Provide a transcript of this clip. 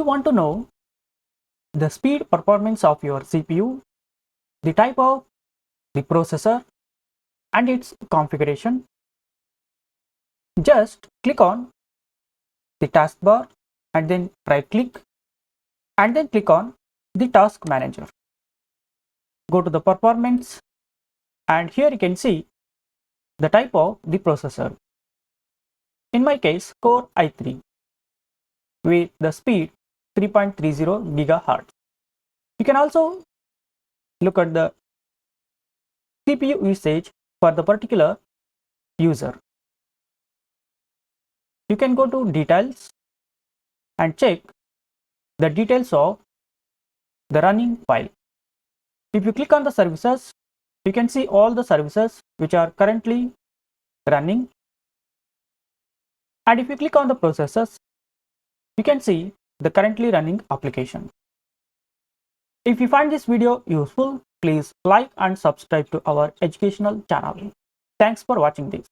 want to know the speed performance of your CPU, the type of the processor and its configuration, just click on the taskbar and then right click and then click on the task manager. Go to the performance and here you can see the type of the processor. In my case, Core i3 with the speed 3.30 GHz. You can also look at the CPU usage for the particular user. You can go to details and check the details of the running file. If you click on the services, you can see all the services which are currently running. And if you click on the processes, you can see the currently running application. If you find this video useful, please like and subscribe to our educational channel. Thanks for watching this.